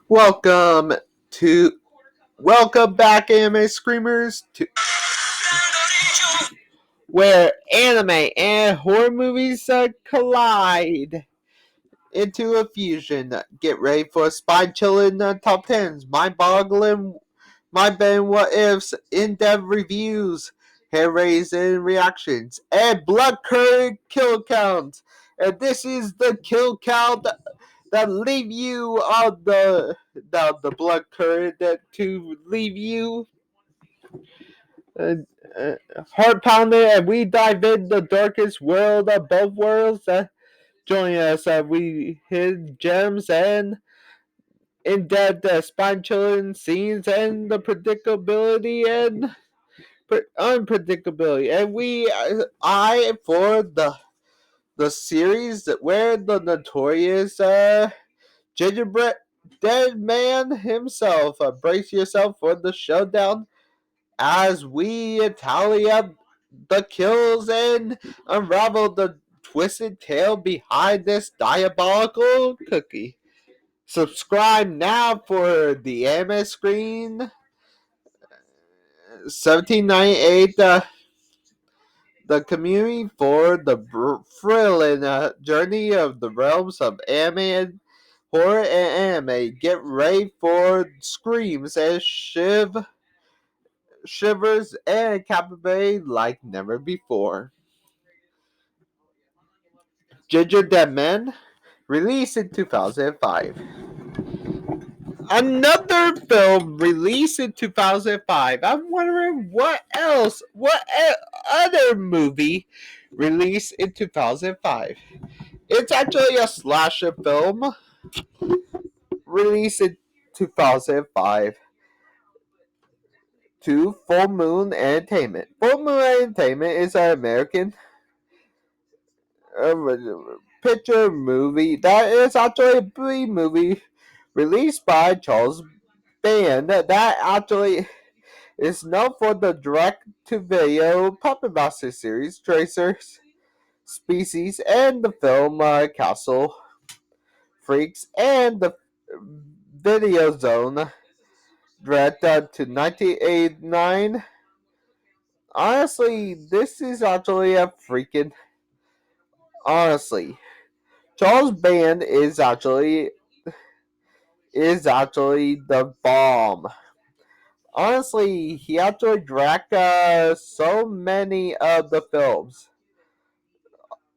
Welcome to welcome back, anime screamers, to where anime and horror movies collide into a fusion. Get ready for spine-chilling top tens, mind-boggling, mind-bending what ifs, in-depth reviews, hair-raising reactions, and blood-curdling kill counts. And this is the kill count that leave you on the blood current that to leave you uh, uh, heart pounding, and we dive in the darkest world of both worlds. Join us as we hit gems and in depth spine chilling scenes and the predictability and unpredictability. And I for the series that where the notorious Gingerdead Man himself. Brace yourself for the showdown as we tally up the kills and unravel the twisted tale behind this diabolical cookie. Subscribe now for the anime screen 1798. The community for the thrilling journey of the realms of anime and horror and anime. Get ready for screams and shivers and captivate like never before. Gingerdead Man, released in 2005. Another film released in 2005. I'm wondering what other movie released in 2005. It's actually a slasher film released in 2005 to Full Moon Entertainment. Full Moon Entertainment is an American uh, picture movie that is actually a movie released by Charles Band that actually is known for the direct-to-video Puppet Master series, Tracers, Species, and the film Castle Freaks, and the Video Zone, directed to 1989. Honestly, this is actually a freaking honestly. Charles Band is actually the bomb. Honestly, he actually directed so many of the films,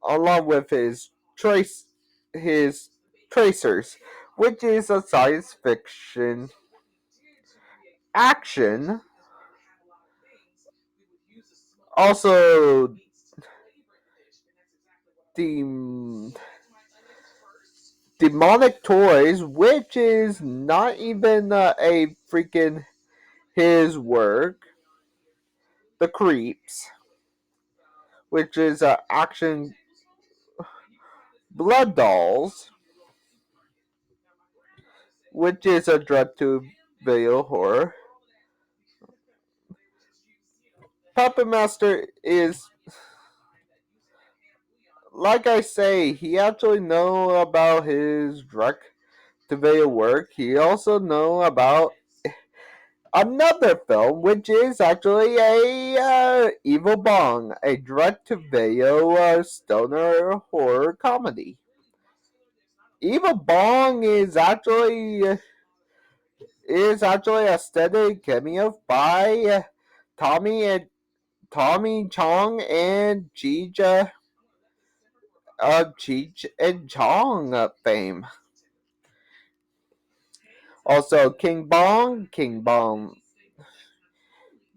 along with his Tracers, which is a science fiction action. Also, the demonic toys, which is not even a freaking his work. The creeps, which is action blood dolls, which is a direct-to-video horror. Puppet Master is, like I say, he actually know about his direct-to-video work. He also know about another film, which is actually a Evil Bong, a direct-to-video stoner horror comedy. Evil Bong is actually a steady cameo by Tommy Chong and Cheech and Chong fame. Also, King Bong,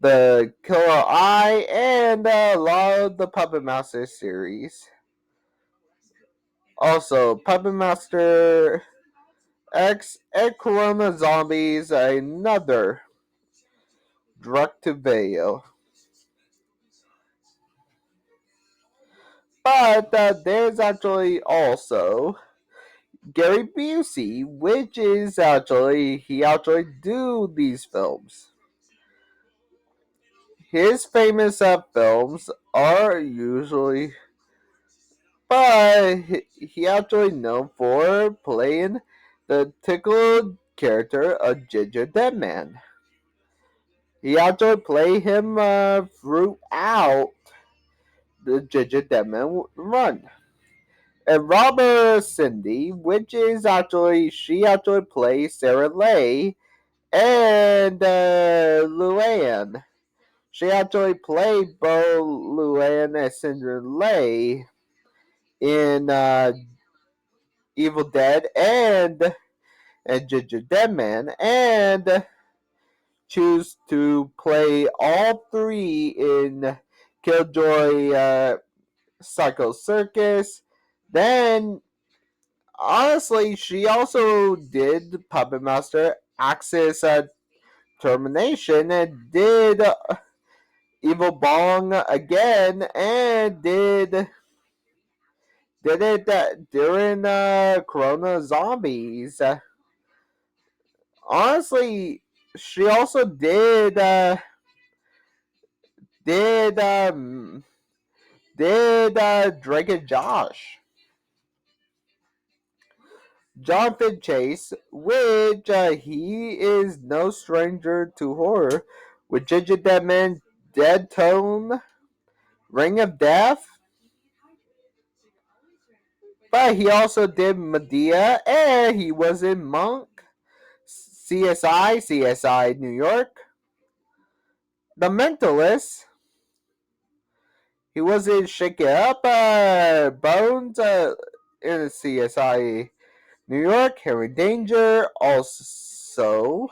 the Killer Eye, and a lot of the Puppet Master series. Also, Puppet Master X and Corona Zombies, another direct-to-video. But there's actually also Gary Busey, which is he actually do these films. His famous films are usually, but he actually known for playing the tickled character of Gingerdead Man. He actually played him throughout the Gingerdead Man run. And Robert Cindy, which is actually, she actually plays Sarah Leigh and Luann. She actually played both Luann and Cinder Leigh in Evil Dead and Gingerdead Man, and choose to play all three in Killjoy Psycho Circus. Then, honestly, she also did Puppet Master Axis Termination and did Evil Bong again and did it during Corona Zombies. Honestly, she also did Drake and Josh. Jonathan Chase, which he is no stranger to horror, with Gingerdead Man, Dead Tone, Ring of Death. But he also did Medea, and he was in Monk, CSI New York, The Mentalist. He was in Shake It Up, Bones, in CSI New York, Harry Danger, also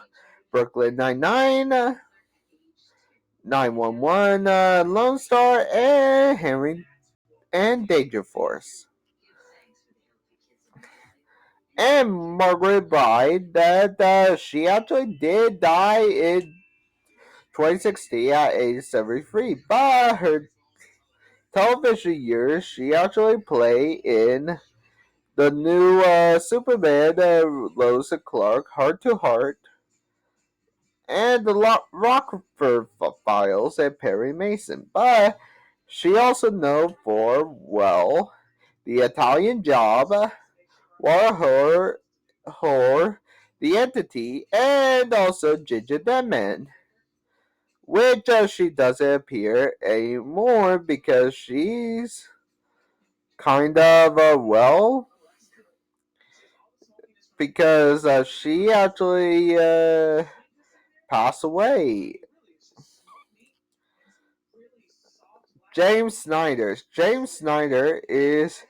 Brooklyn Nine-Nine, 911, Lone Star, and Henry and Danger Force. And Margaret Bride, that she actually did die in 2016 at age 73, but her television years, she actually played in the new Superman, Lois and Clark, Heart to Heart, and the Rockford Files and Perry Mason. But she also known for, well, The Italian Job, War Horror, The Entity, and also Gingerdead Man, which she doesn't appear anymore because she's kind of, well, because she actually passed away. James Snyder is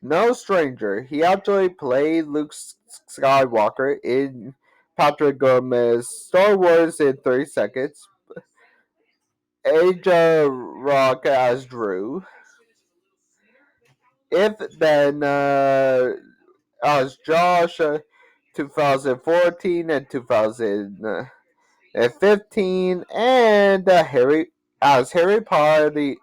no stranger. He actually played Luke Skywalker in Patrick Gomez Star Wars in 30 Seconds, Age of Rock as Drew, If Then as Josh, 2014 and 2015, and Harry Potter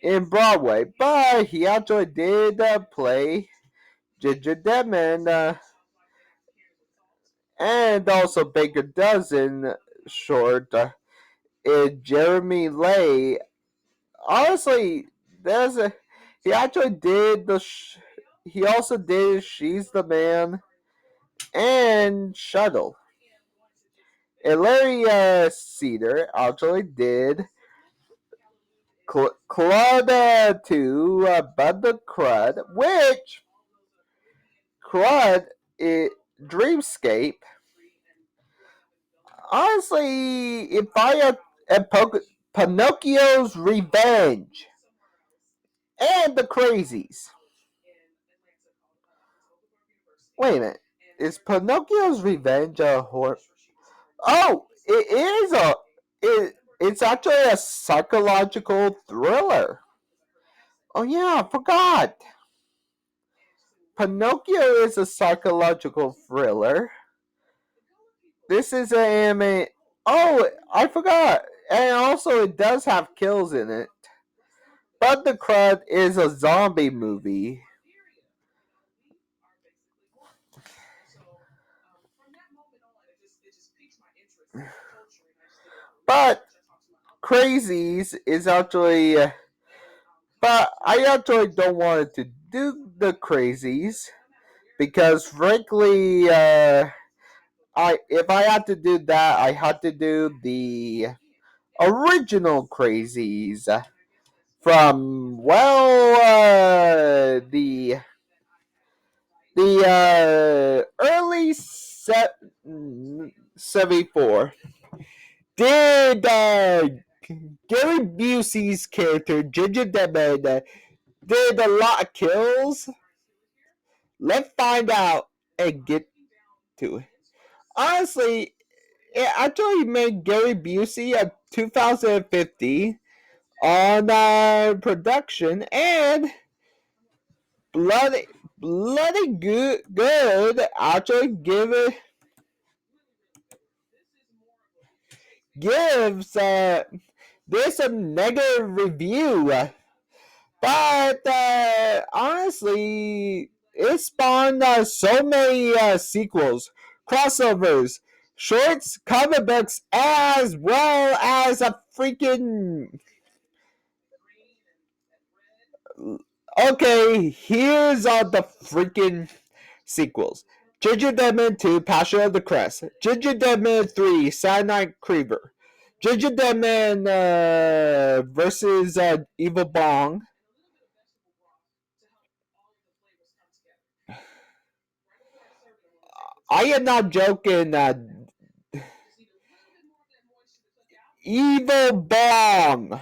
in Broadway. But he actually did play Gingerdead Man, and also Baker Dozen short in Jeremy Lay. Honestly, there's a he actually did he also did She's the Man and Shuttle. And Larry Cedar actually did Claude 2, Bud the Crud, which Crud Dreamscape. Honestly, if I had Pinocchio's Revenge and the Crazies. Wait a minute. Is Pinocchio's Revenge a horror? Oh, it is it's actually a psychological thriller. Oh yeah, I forgot. Pinocchio is a psychological thriller. This is an anime. Oh, I forgot. And also, it does have kills in it. But the Crud is a zombie movie. But Crazies is actually. But I actually don't want to do the Crazies because frankly, if I had to do that, I had to do the original Crazies from the early 74. Did Gary Busey's character Gingerdead Man did a lot of kills? Let's find out and get to it. Honestly, it actually made Gary Busey a 2050 on production, and bloody good actually gives this a negative review, but honestly it spawned so many sequels, crossovers, shorts, comic books, as well as a freaking. Okay, here's the freaking sequels: Gingerdead Man 2, Passion of the Crest; Gingerdead Man 3, Saturday Night Creeper; Gingerdead Man versus Evil Bong. I am not joking. Evil Bong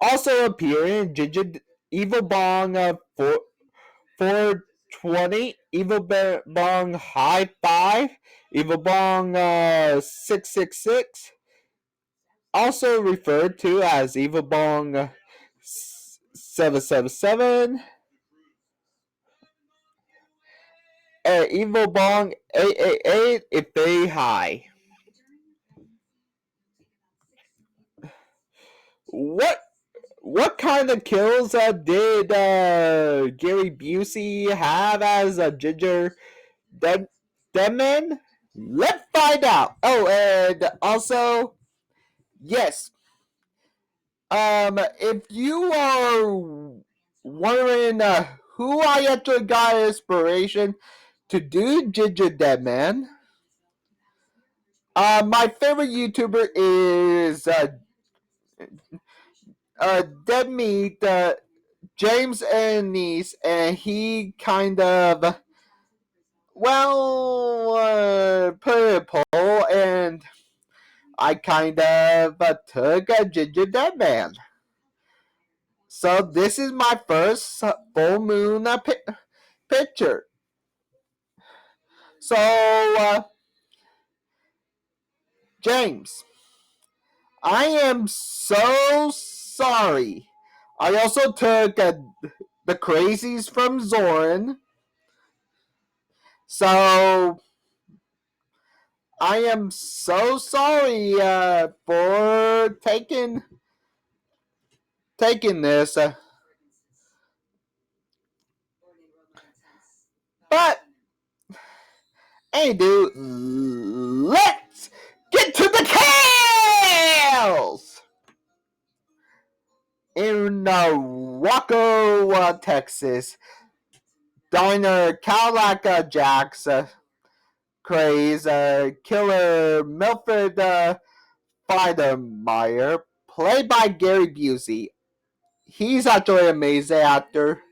also appearing Ginger Evil Bong 420, Evil Bong High Five, Evil Bong 666, also referred to as Evil Bong 777, Evil Bong 888, if they high. What kind of kills did Gary Busey have as a Ginger Dead Man? Let's find out. Oh, and also, yes. If you are wondering who I actually got inspiration to do Gingerdead Man, my favorite YouTuber is Dead Meat, James and Niece, and he kind of put a poll, and I kind of took a Gingerdead Man. So this is my first full moon picture. So James, I am so sorry. I also took the crazies from Zoran. So I am so sorry for taking this. But hey, dude, let's get to the tales. In Waco, Texas, diner Cadillac Jack's craze killer Milford Fiedermeyer, played by Gary Busey. He's actually an amazing actor.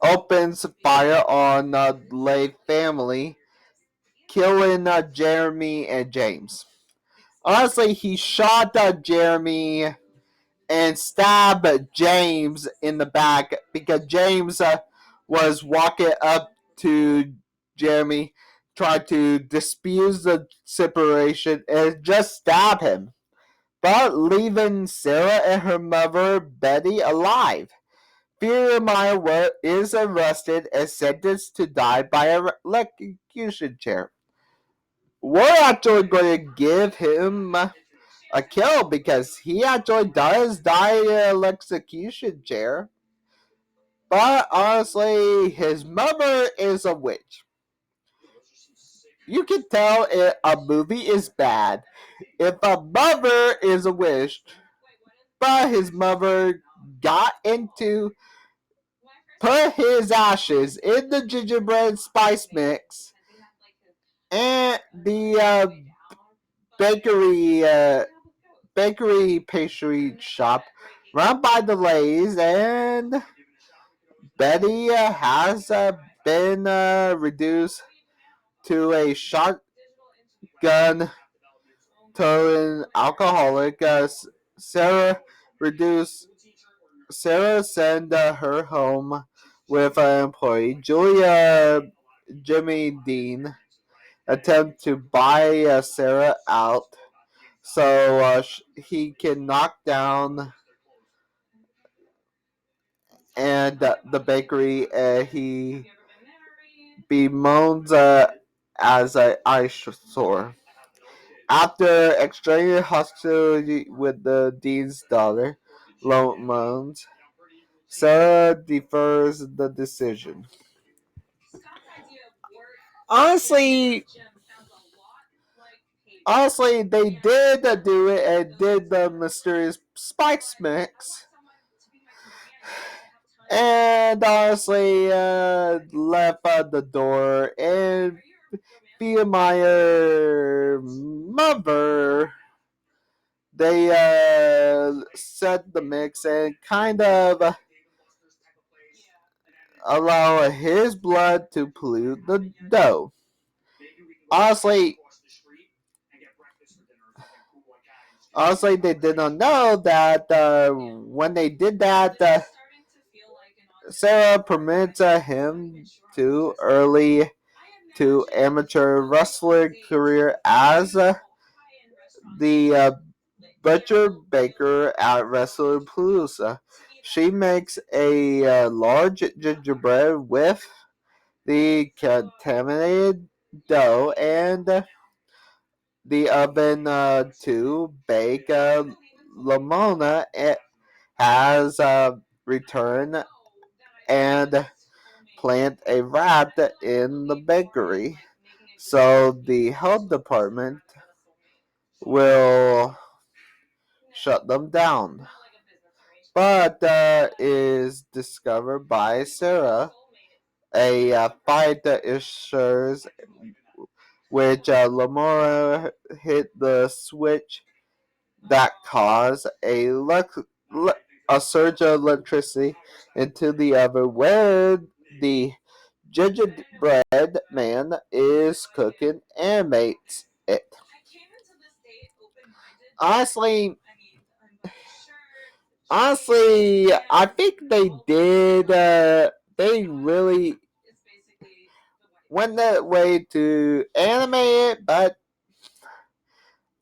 Opens fire on Lay family, killing Jeremy and James. Honestly, he shot Jeremy and stabbed James in the back because James was walking up to Jeremy, tried to dispute the separation, and just stab him, but leaving Sarah and her mother Betty alive. Fiermeyer is arrested and sentenced to die by electrocution chair. We're actually going to give him a kill because he actually does die in an electrocution chair. But honestly, his mother is a witch. You can tell a movie is bad if a mother is a witch, but his mother got into put his ashes in the gingerbread spice mix and the bakery pastry shop run by the Lays, and Betty has been reduced to a shotgun towing alcoholic. Sarah reduced. Sarah sent her home with an employee. Julia Jimmy Dean attempt to buy Sarah out so he can knock down and the bakery. He bemoans as an eyesore. After extreme hostility with the dean's daughter, Lamont, Sarah defers the decision. Honestly, they did do it and did the mysterious spice mix. And honestly, left at the door, and Meyer mother, they set the mix and kind of allow his blood to pollute the dough. Honestly, they did not know that when they did that, Sarah permits him to early to amateur wrestler career as the butcher baker at Wrestlepalooza. She makes a large gingerbread with the contaminated dough and the oven to bake. Lamona has returned and plant a rat in the bakery. So the health department will shut them down. But is discovered by Sarah. A fight ensures which Lamora hit the switch that caused a surge of electricity into the oven where the gingerbread man is cooking and makes it. Honestly, I think they did. They really went that way to animate it, but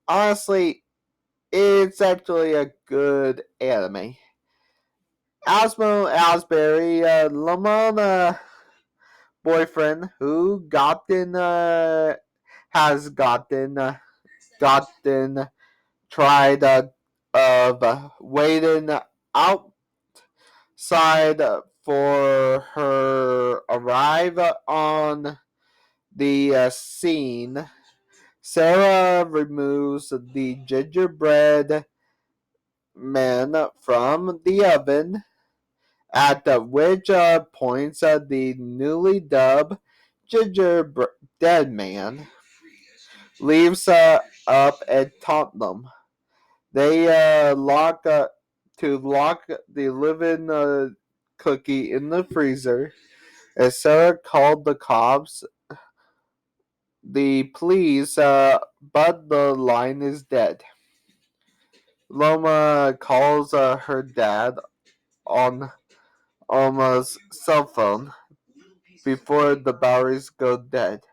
honestly, it's actually a good anime. Asmo Asbury, Lamona boyfriend who has gotten tried of waiting outside for her arrive on the scene. Sarah removes the gingerbread man from the oven, at which point the newly dubbed Gingerdead Man leaves up at Tottenham. They lock the living cookie in the freezer. As Sarah called the cops, the police, but the line is dead. Loma calls her dad on Alma's cell phone before the batteries go dead.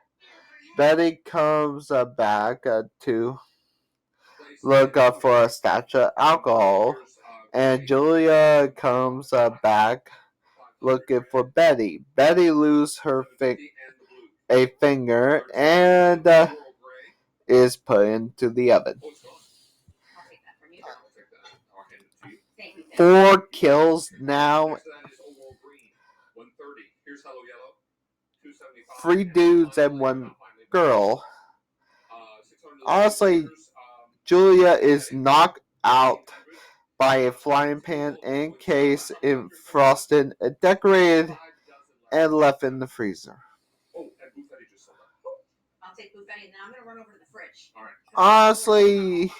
Betty comes back to look for a stash of alcohol, and Julia comes back looking for Betty. Betty loses a finger and is put into the oven. 4 kills now. 3 dudes and 1 girl. Honestly, Julia is knocked out by a frying pan encased in frosting, decorated, and left in the freezer. Honestly,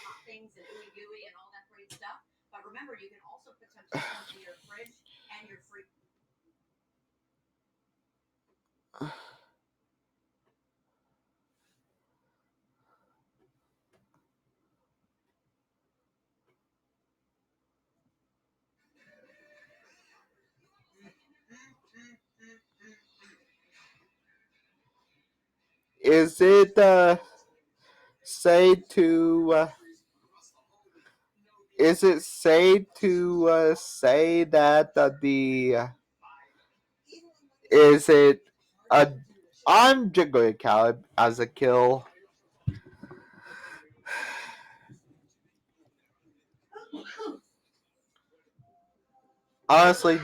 is it say to is it safe to say that the is it a I'm jiggling Caleb as a kill? Honestly,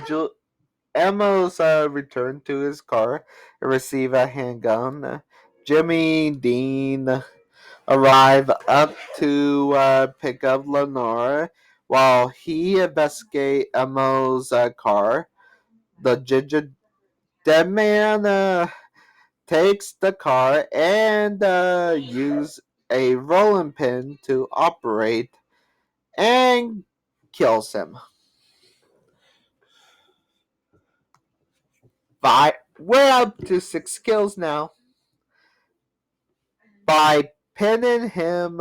Amos returned to his car and received a handgun. Jimmy Dean arrived up to pick up Lenore while he investigated Amos' car. The Gingerdead Man takes the car and uses a rolling pin to operate and kills him. We're up to 6 kills now. By pinning him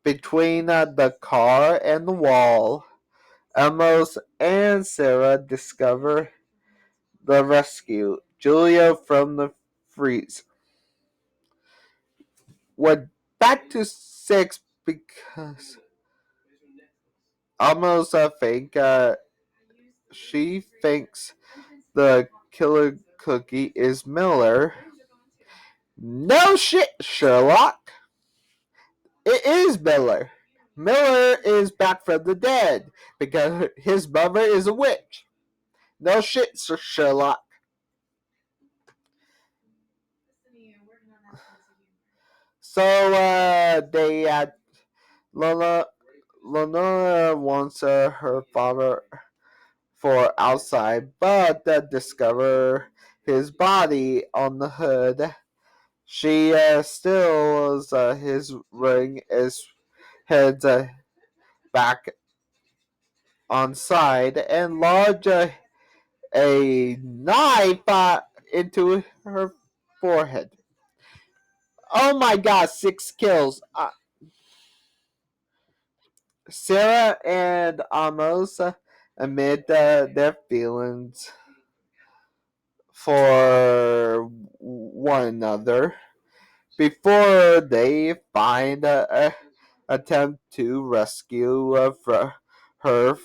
between the car and the wall, Amos and Sarah discover the rescue Julia from the freeze. Went back to 6 because Amos she thinks the killer cookie is Miller. No shit, Sherlock. It is Miller. Miller is back from the dead because his mother is a witch. No shit, Sherlock. So Lenora wants her father for outside, but discover his body on the hood. She steals his ring as heads back on side and lodge a knife into her forehead. Oh my god, 6 kills. Sarah and Amos admit their feelings for one another before they find attempt to rescue her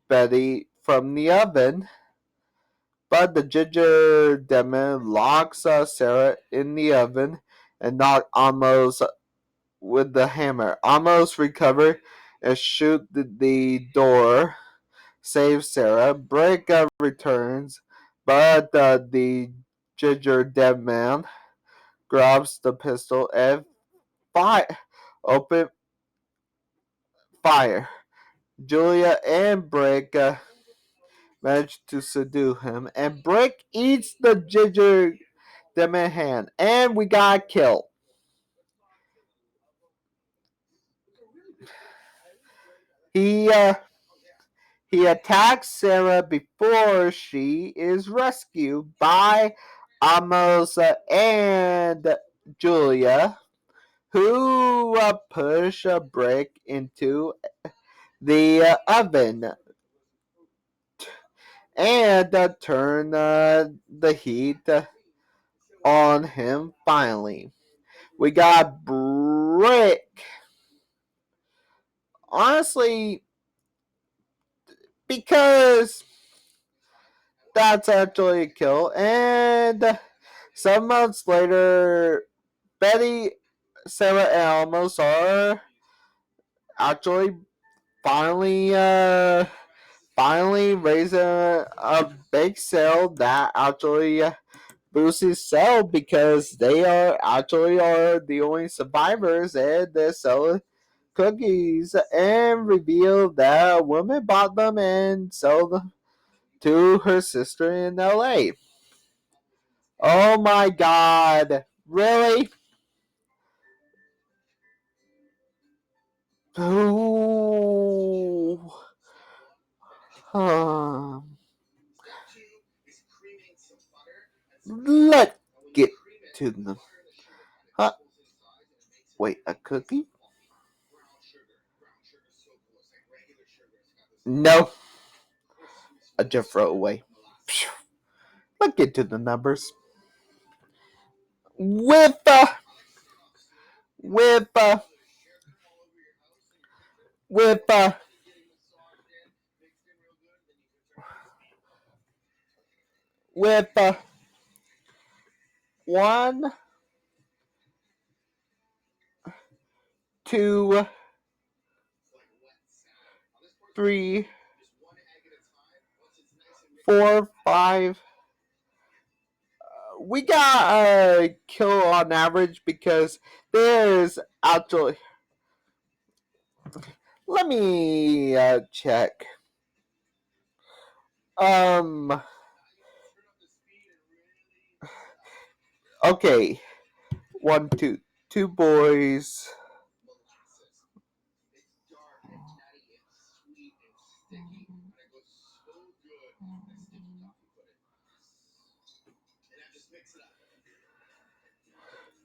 Betty from the oven. But the Gingerdead Man locks Sarah in the oven and knocks Amos with the hammer. Amos recovers and shoots the door, saves Sarah. Brick returns, but the Gingerdead Man grabs the pistol and open fire. Julia and Brick manage to subdue him, and Brick eats the Gingerdead Man hand, and we got killed. He he attacks Sarah before she is rescued by Amos and Julia, who push a brick into the oven and turn the heat on him finally. We got Brick. Honestly, because that's actually a kill. And some months later, Betty, Sarah, and Amos are actually finally finally raising a big sale that actually boost his cell because they are the only survivors, and they're selling cookies, and reveal that a woman bought them and sold them to her sister in LA. Oh my god. Really? Ooh. Um, let's get to them. Huh? Wait, a cookie? No. A just throwaway. Let's get to the numbers. With with with with 1, 2, 3, 4, 5. We got a kill on average because there's actually. Let me check. Um. Okay. One, two boys.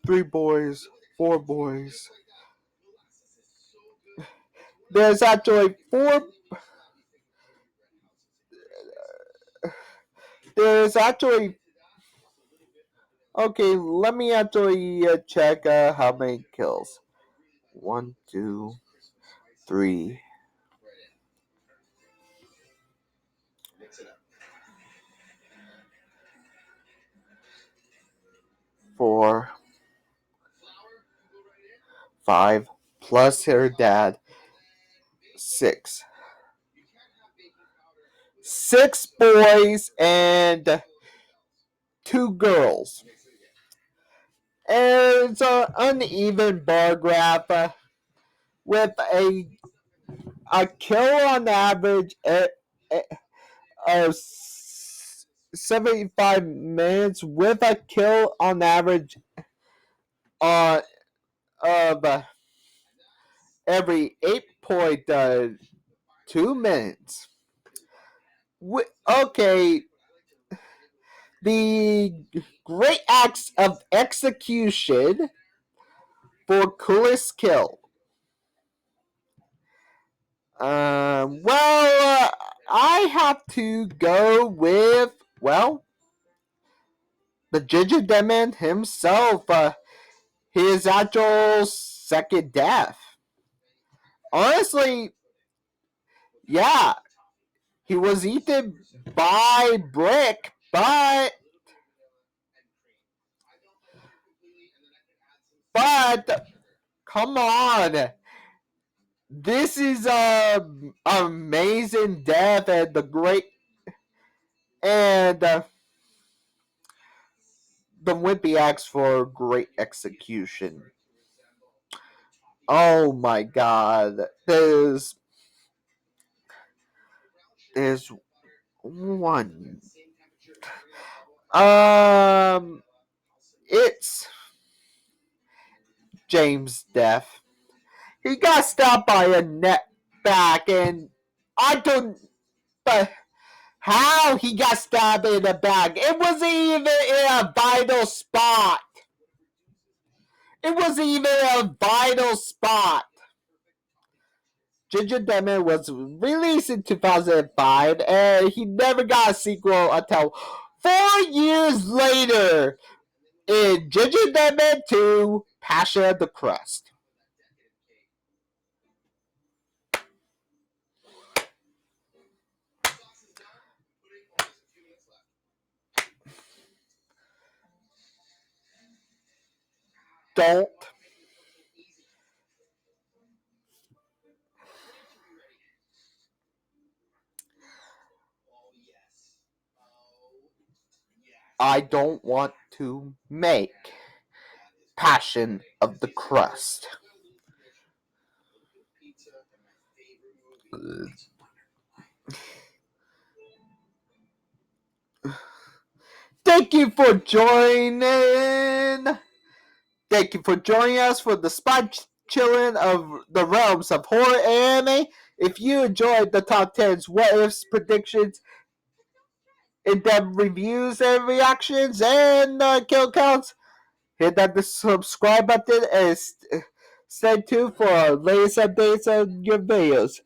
Three boys. Four boys. There's actually four. There's actually. Okay, let me actually check how many kills. 1, 2, 3, 4, 5, plus her dad. 6. 6 boys and 2 girls. And it's an uneven bar graph with a kill on average of 75 minutes with a kill on average uh, of every 8.2 minutes. Okay, the great acts of execution for coolest kill. I have to go with, the Gingerdead Man himself. His actual second death. Honestly, yeah, he was eaten by Brick, but come on, this is a amazing death and the great and the Wimpy axe for great execution. Oh my god, there's one. It's James' death. He got stabbed by a net back, and I don't. But how he got stabbed in the back? It wasn't even in a vital spot. It wasn't even a vital spot. Gingerdead Man was released in 2005, and he never got a sequel until 4 years later in Gingerdead Man 2: Passion of the Crust. Don't. I don't want to make Passion of the Crust. Thank you for joining. Thank you for joining us for the spot chilling of the realms of horror anime. If you enjoyed the top 10s, what ifs, predictions, in-depth reviews and reactions, and kill counts, hit that subscribe button and stay tuned for our latest updates on your videos.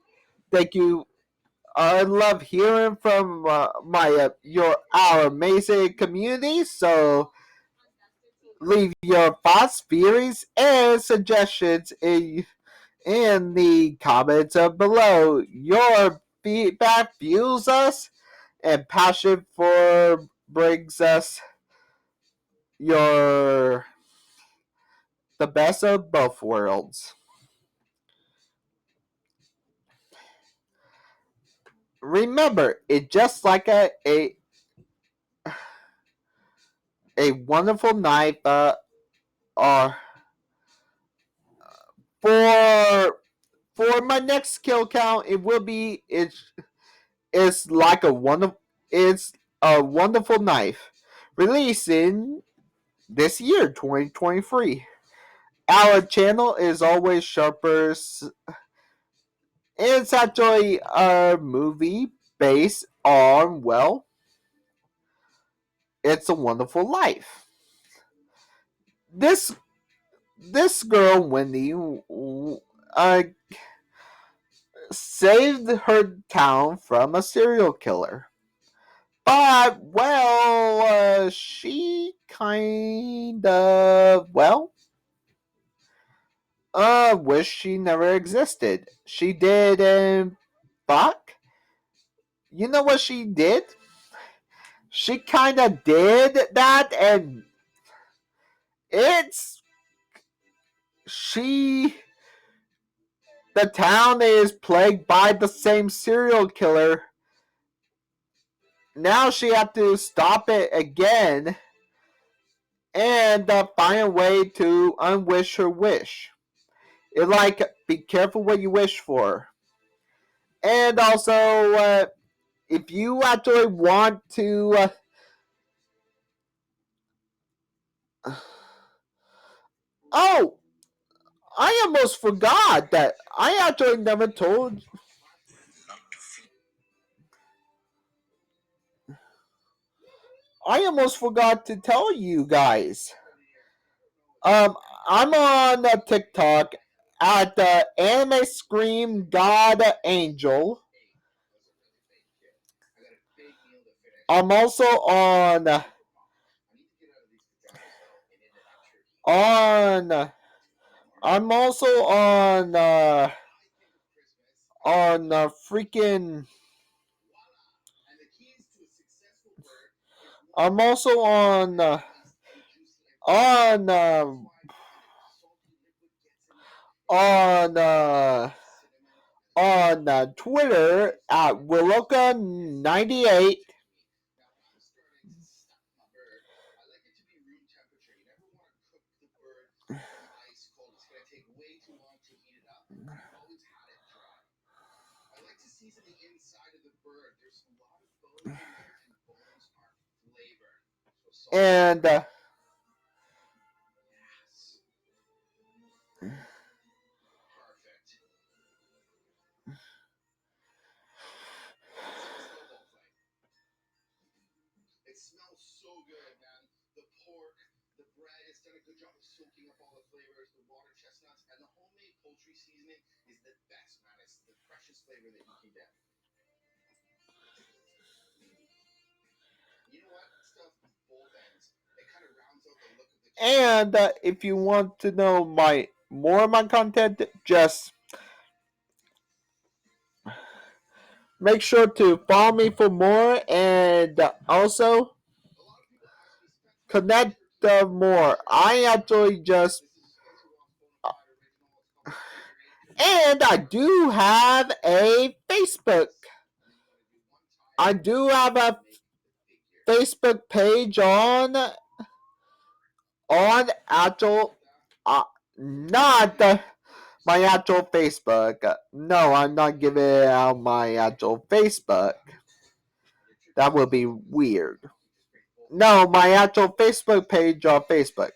Thank you. I love hearing from our amazing community. So leave your thoughts, theories, and suggestions in the comments below. Your feedback fuels us, and passion for brings us your the best of both worlds. Remember, it's just like a wonderful night. Uh, for my next kill count, it will be it's like a wonderful it's a wonderful knife, releasing this year, 2023. Our channel is always sharper. It's actually a movie based on, well, It's a Wonderful Life. This this girl Wendy uh, saved her town from a serial killer. But, well, she kind of, wish she never existed. She did, and fuck. You know what she did? She kind of did that, and it's. She. The town is plagued by the same serial killer. Now she had to stop it again and find a way to unwish her wish. It like, be careful what you wish for. And also, if you actually want to, oh, I almost forgot that I actually never told. I almost forgot to tell you guys. Um, I'm on TikTok at Anime Scream God Angel. I'm also on. I'm also on freaking. I'm also on on Twitter at Willoka98. And if you want to know more of my content, just make sure to follow me for more, and also connect more. I actually just and I do have a Facebook. I do have a Facebook page on actual not my actual Facebook. No, I'm not giving out my actual Facebook. That would be weird. No, my actual Facebook page on Facebook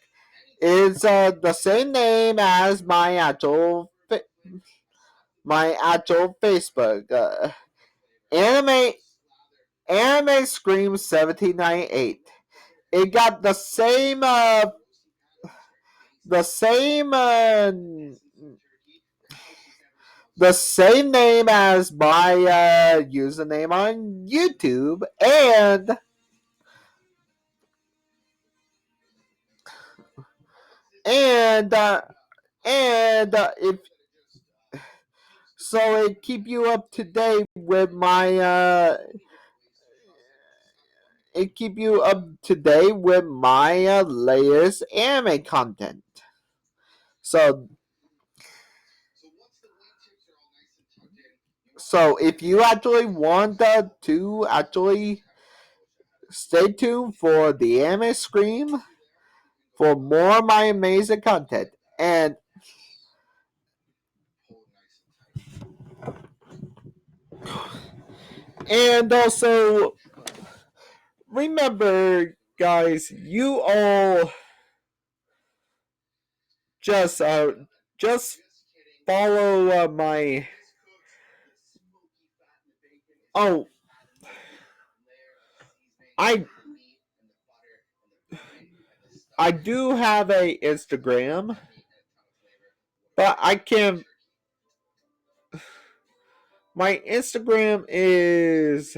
is the same name as my actual Facebook. Anime Anime Scream 1798. It got the same the same name as my username on YouTube, and uh, if so, it keep you up to date with my it keep you up to date with my latest anime content. So if you actually want to actually stay tuned for the anime scream for more of my amazing content. And also remember, guys, you all just follow my. Oh, I I do have a Instagram, but I can. My Instagram is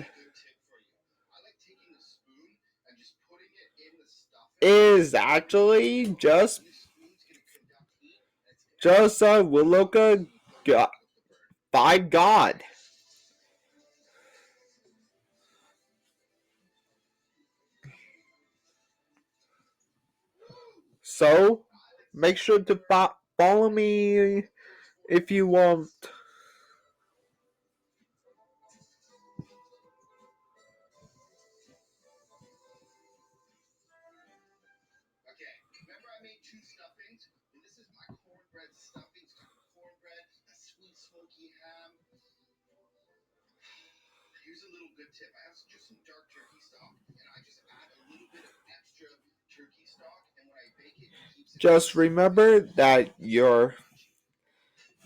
actually just Willoka by God. So make sure to follow me if you want. Just remember that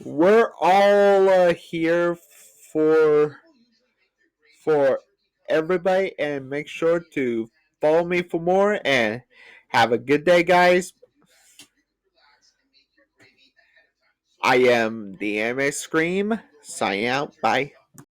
we're all here for for everybody, and make sure to follow me for more, and have a good day, guys. I am the Anime Scream, signing out. Bye.